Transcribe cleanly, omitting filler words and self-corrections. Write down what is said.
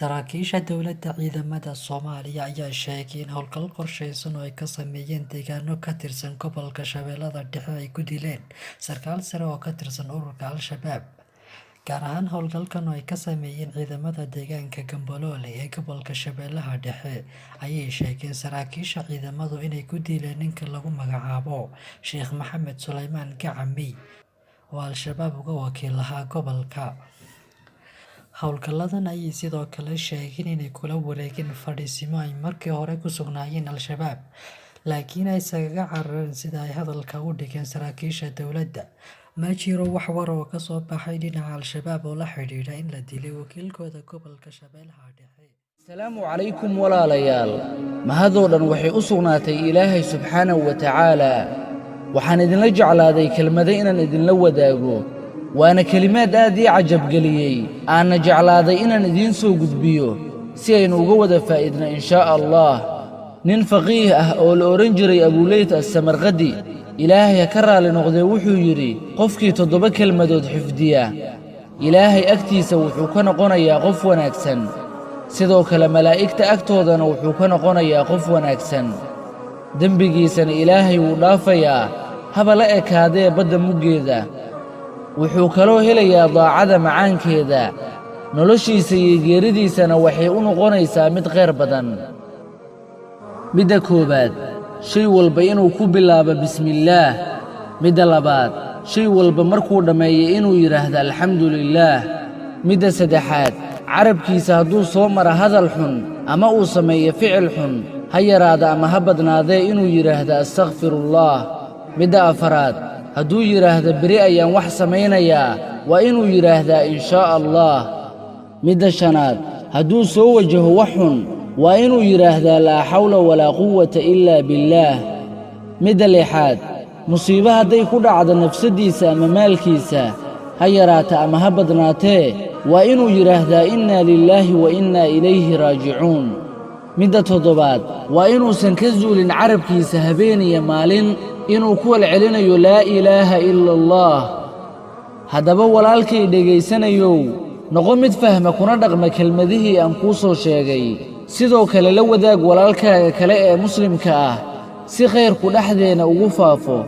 Saraakiisha dowladda ciidamada Soomaaliya ayaa sheegay in howlgal qorsheysan oo ay ka sameeyeen deegaano ka tirsan gobolka Shabeellaha Dhexe ay ku dileen sarkaal sare oo ka tirsan ururka Al-Shabaab. Gaar ahaan howlgalkan oo ay ka sameeyeen ciidamada deegaanka Gamboloole ee gobolka Shabeellaha Dhexe ayay sheegeen saraakiisha ciidamadu inay ku dileen ninka lagu magacaabo Sheekh Maxamed Suleymaan Gacami oo Al-Shabaab uga wakiil ahaa gobolka. Howlgalladan ayay sidoo kale sheegeen inay kula wareegeen fadhiisimo ay markii hore ku sugnaayeen Al-Shabaab, laakiin ay iskaga carareen sida ay hadalka u dhigeen saraakiisha dowladda. Ma jiro wax war oo ka soo baxay dhinaca Al-Shabaab oo la xiriira in la dilay wakiilkooda gobolka Shabeellaha Dhexe. Asalaamu calaykum walaalayaal. Mahadoo dhan waxay u sugnaatay Ilaahay subxaanahu wa tacaala. Waxaan idinla jeclaaday kelmado inaan idinla wadaago. waana kelimaad aad ii cajab geliyey aanna jeclaaday inaan idiin soo gudbiyo si aynu uga wada faa'iidno inshaa Allah. nin faqiih ah oo la oran jiray Abulayth as-Samarqadi Ilaahay ha ka raali noqdee wuxuu yidhi qofkii 7 kelmadood xifdiya Ilaahay agtiisa wuxuu ka noqonayaa qof wanaagsan, sidoo kale malaa'igta agtoodana wuxuu ka noqonayaa qof wanaagsan, dembigiisana Ilaahay wuu dhaafayaa haba la ekaadee badda muggeeda. wuxuu kaloo helayaa daacada macaankeeda, noloshiisa iyo geeridiisana waxay u noqonaysaa mid khayr badan. midda koowaad, shay walba inuu ku bilaabo bismillaah. midda labaad, shay walba markuu dhammeeyo inuu yidhaahdo alxamdulillaah. midda saddexaad, carabkiisa hadduu soo mara hadal xun ama uu sameeyo ficil xun, ha yaraada ama ha badnaadee inuu yidhaahdo astaghfirullaah. midda afaraad, hadduu yidhaahdo beri ayaan wax samaynayaa waa inuu yidhaahdaa inshaa Allah. midda shanaad, hadduu soo wajaho wax xun waa inuu yidhaahdaa laa xawla walaa quwwata ilaa billaah. midda lixaad, musiibo hadday ku dhacdo nafsaddiisa ama maalkiisa, ha yaraata ama ha badnaatee waa inuu yidhaahdaa innaa lilaahi wa innaa ilayhi raajicuun. midda toddobaad, waa inuusan ka zuulin carabkiisa habeen iyo maalin inuu ku celcelinayo laa ilaaha ila allah. haddaba walaalkay dhegaysanayow, noqo mid fahma kuna dhaqma kelmadihii aan kuu soo sheegay. sidoo kale la wadaag walaalkaaga kale ee muslimka ah si khayrku dhexdeena ugu faafo.